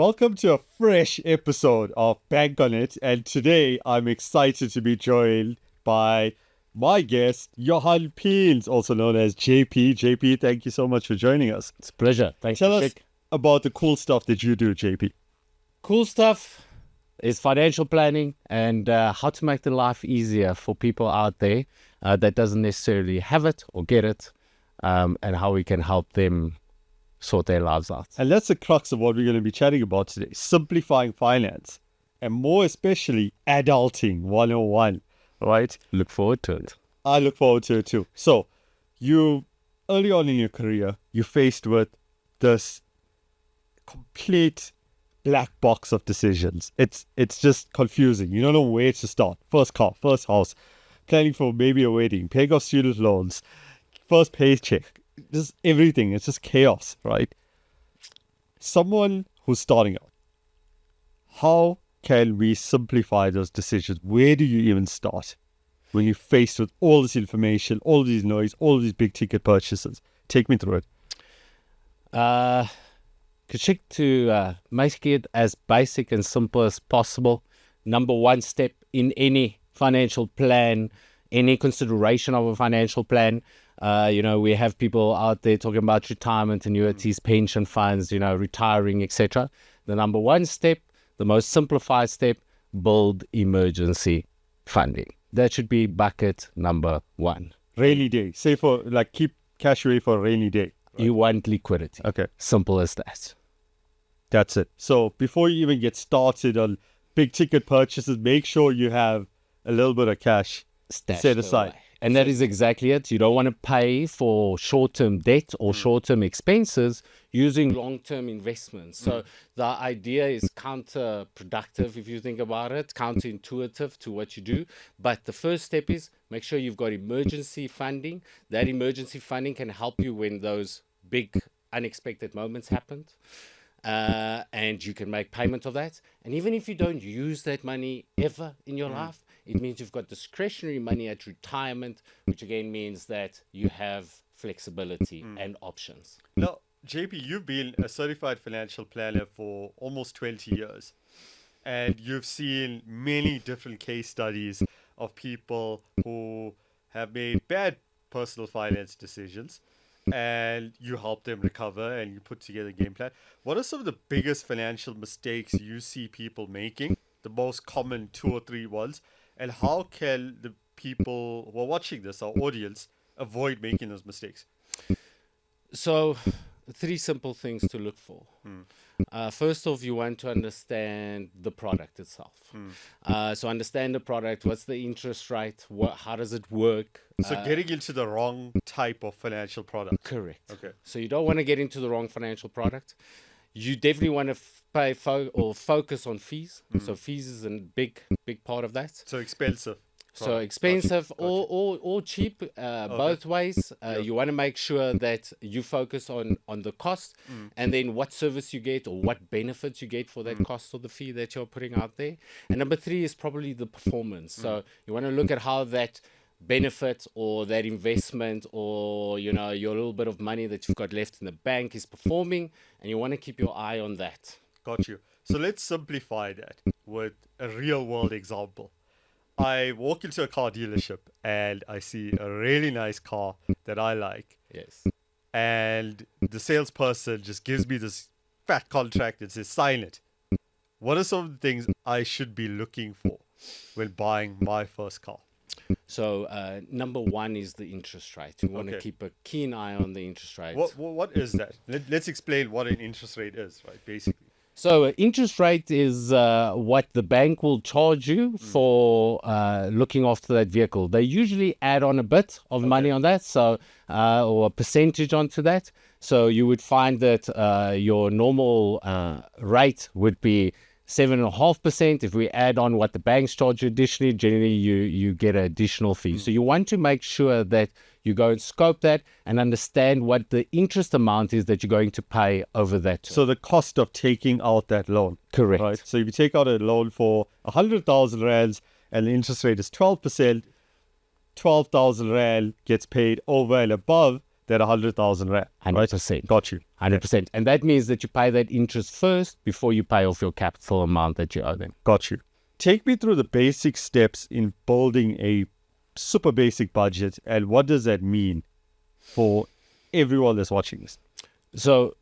Welcome to a fresh episode of Bank on It, and today I'm excited to be joined by my guest, Johann Peens, also known as JP. JP, thank you so much for joining us. It's a pleasure. Thanks, Tell us Koshiek. about the cool stuff that you do, JP. Cool stuff is financial planning and how to make the life easier for people out there that doesn't necessarily have it or get it, and how we can help them sort their lives out. And that's the crux of what we're going to be chatting about today, simplifying finance, and more especially adulting 101, right? Look forward to it. I look forward to it too. So, you, early on in your career, you're faced with this complete black box of decisions. It's just confusing. You don't know where to start. First car, first house, planning for maybe a wedding, paying off student loans, first paycheck, just everything. It's just chaos, right? Someone who's starting out, how can we simplify those decisions? Where do you even start when you're faced with all this information, all of these noise, all of these big ticket purchases? Take me through it. Koshiek, to make it as basic and simple as possible, number one step in any financial plan, any consideration of a financial plan, we have people out there talking about retirement annuities, pension funds, retiring, etc. The number one step, the most simplified step, build emergency funding. That should be bucket number one. Rainy day. Say for keep cash away for a rainy day. Right? You want liquidity. Okay. Simple as that. That's it. So before you even get started on big ticket purchases, make sure you have a little bit of cash set aside. And that is exactly it. You don't want to pay for short-term debt or short-term expenses using long-term investments. So the idea is counterproductive if you think about it, counterintuitive to what you do. But the first step is make sure you've got emergency funding. That emergency funding can help you when those big unexpected moments happen. And you can make payment of that. And even if you don't use that money ever in your life, it means you've got discretionary money at retirement, which again means that you have flexibility and options. Now, JP, you've been a certified financial planner for almost 20 years, and you've seen many different case studies of people who have made bad personal finance decisions, and you help them recover and you put together a game plan. What are some of the biggest financial mistakes you see people making, the most common 2 or 3 ones? And how can the people who are watching this, our audience, avoid making those mistakes? So, 3 simple things to look for. First off, you want to understand the product itself. So understand the product. What's the interest rate? How does it work? So getting into the wrong type of financial product. Correct. Okay. So you don't want to get into the wrong financial product. You definitely want to focus on fees. So fees is a big part of that. So expensive. So expensive or cheap, both ways. You want to make sure that you focus on the cost and then what service you get or what benefits you get for that cost or the fee that you're putting out there. And number 3 is probably the performance. So you want to look at how that benefit or that investment or your little bit of money that you've got left in the bank is performing, and you want to keep your eye on that. Got you. So let's simplify that with a real world example. I walk into a car dealership and I see a really nice car that I like. Yes. And the salesperson just gives me this fat contract and says, sign it. What are some of the things I should be looking for when buying my first car? So number 1 is the interest rate. You want to keep a keen eye on the interest rate. What is that? Let's explain what an interest rate is, right? Basically. So interest rate is what the bank will charge you for looking after that vehicle. They usually add on a bit of money on that, so or a percentage onto that. So you would find that your normal rate would be 7.5%. If we add on what the banks charge you additionally, generally you get an additional fee. So you want to make sure that you go and scope that and understand what the interest amount is that you're going to pay over that term. So the cost of taking out that loan. Correct. Right. So if you take out a loan for 100,000 rands and the interest rate is 12%, 12,000 rand gets paid over and above than 100,000 rand. Right? 100%. Got you. 100%. And that means that you pay that interest first before you pay off your capital amount that you owe them. Got you. Take me through the basic steps in building a super basic budget, and what does that mean for everyone that's watching this? So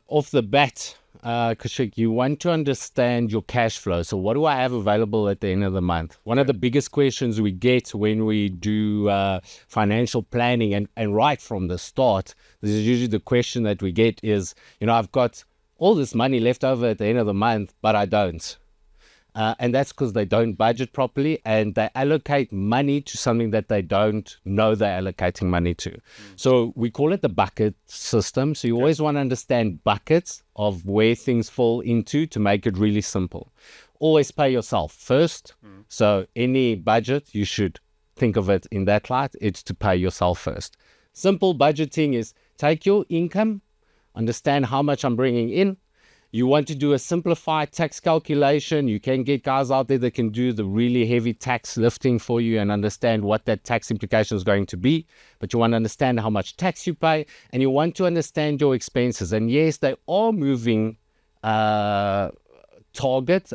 off the bat, Koshiek, you want to understand your cash flow. So what do I have available at the end of the month? One of the biggest questions we get when we do financial planning, and right from the start, this is usually the question that we get is, I've got all this money left over at the end of the month, but I don't. And that's because they don't budget properly, and they allocate money to something that they don't know they're allocating money to. So we call it the bucket system. So you always want to understand buckets of where things fall into to make it really simple. Always pay yourself first. So any budget, you should think of it in that light. It's to pay yourself first. Simple budgeting is take your income, understand how much I'm bringing in. You want to do a simplified tax calculation. You can get guys out there that can do the really heavy tax lifting for you and understand what that tax implication is going to be. But you want to understand how much tax you pay, and you want to understand your expenses. And yes, they are moving target,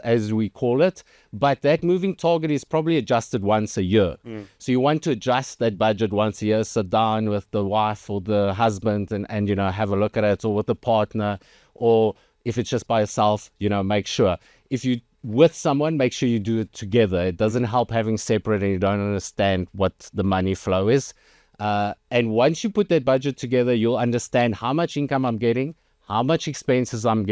as we call it, but that moving target is probably adjusted once a year. So you want to adjust that budget once a year, sit down with the wife or the husband and have a look at it, or with the partner, or if it's just by yourself, make sure. If you with someone, make sure you do it together. It doesn't help having separate and you don't understand what the money flow is. And once you put that budget together, you'll understand how much income I'm getting, how much expenses I'm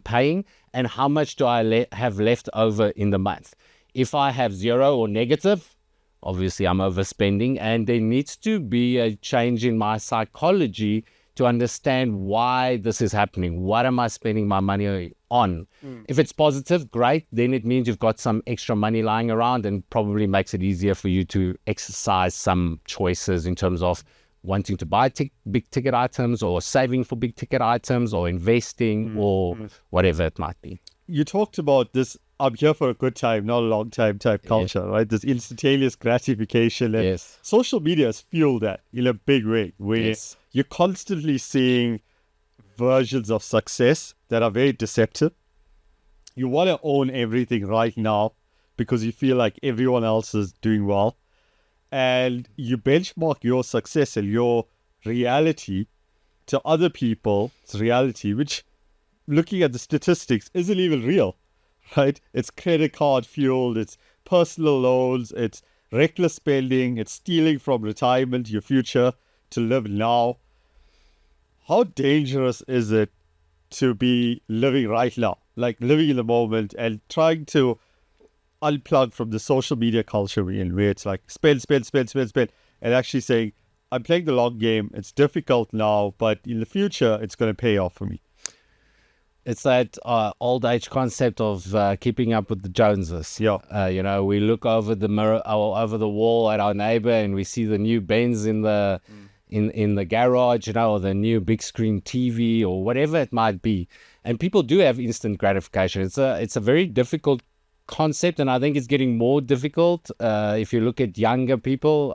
paying, and how much do I have left over in the month. If I have zero or negative, obviously I'm overspending, and there needs to be a change in my psychology to understand why this is happening. What am I spending my money on? If it's positive, great. Then it means you've got some extra money lying around, and probably makes it easier for you to exercise some choices in terms of wanting to buy big ticket items, or saving for big ticket items, or investing, or whatever it might be. You talked about this, I'm here for a good time, not a long time type culture, right? This instantaneous gratification. And social media has fueled that in a big way, where you're constantly seeing versions of success that are very deceptive. You want to own everything right now because you feel like everyone else is doing well. And you benchmark your success and your reality to other people's reality, which, looking at the statistics, isn't even real, right? It's credit card fueled, it's personal loans, it's reckless spending, it's stealing from retirement, your future, to live now. How dangerous is it to be living right now, like living in the moment and trying to unplug from the social media culture we're in, where it's like spend, and actually saying, I'm playing the long game, it's difficult now, but in the future, it's going to pay off for me? It's that old age concept of keeping up with the Joneses. We look over the mirror, or over the wall at our neighbor, and we see the new Benz in the in the garage, or the new big screen TV, or whatever it might be. And people do have instant gratification. It's a very difficult concept, and I think it's getting more difficult if you look at younger people.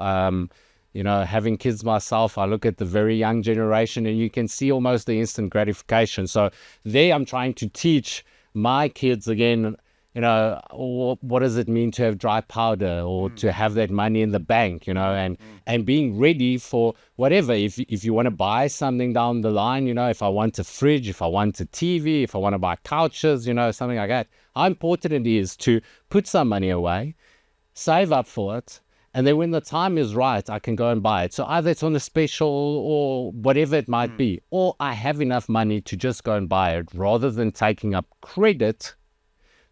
Having kids myself, I look at the very young generation, and you can see almost the instant gratification. So there I'm trying to teach my kids again, what does it mean to have dry powder, or to have that money in the bank, and being ready for whatever. If you want to buy something down the line, if I want a fridge, if I want a TV, if I want to buy couches, something like that, how important it is to put some money away, save up for it, and then when the time is right, I can go and buy it. So either it's on a special or whatever it might be, or I have enough money to just go and buy it, rather than taking up credit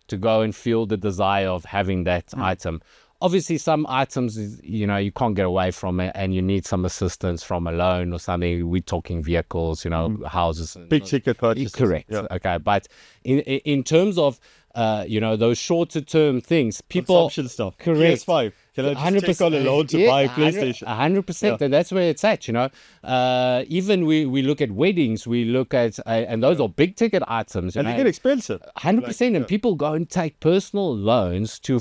to go and feel the desire of having that item. Obviously, some items, you can't get away from it, and you need some assistance from a loan or something. We're talking vehicles, houses. Big ticket purchases. Correct. Yeah. Okay. But in terms of, those shorter term things, people... Consumption stuff. Correct. PS5. Can I just take on a loan to buy a PlayStation? 100%, and that's where it's at, you know. Even we look at weddings, we look at, and those are big ticket items. And they get expensive. 100%, and people go and take personal loans to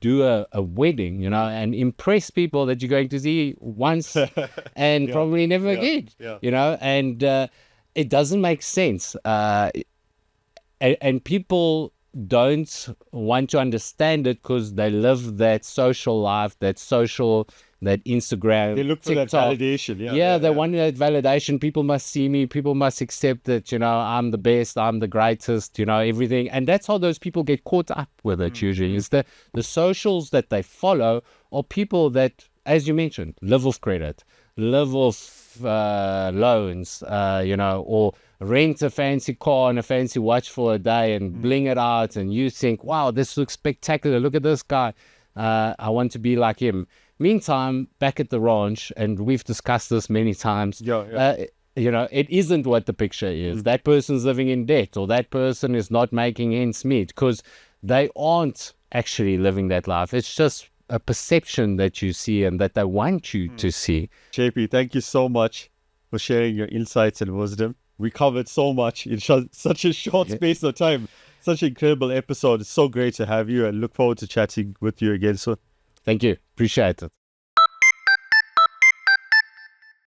do a wedding, you know, and impress people that you're going to see once and probably never again, you know, and it doesn't make sense. And people don't want to understand it because they live that social life, that Instagram. They look for TikTok. that validation. They want that validation. People must see me. People must accept that, you know, I'm the best, I'm the greatest, you know, everything. And that's how those people get caught up with it usually. Is the socials that they follow are people that, as you mentioned, live off credit, live off loans, you know, or rent a fancy car and a fancy watch for a day and bling it out, and you think, wow, this looks spectacular, look at this guy, I want to be like him. Meantime, back at the ranch, and we've discussed this many times, you know, it isn't what the picture is. That person's living in debt, or that person is not making ends meet because they aren't actually living that life. It's just a perception that you see and that they want you to see. JP, thank you so much for sharing your insights and wisdom. We covered so much in such a short space of time. Such an incredible episode. It's so great to have you, and look forward to chatting with you again soon. Thank you. Appreciate it.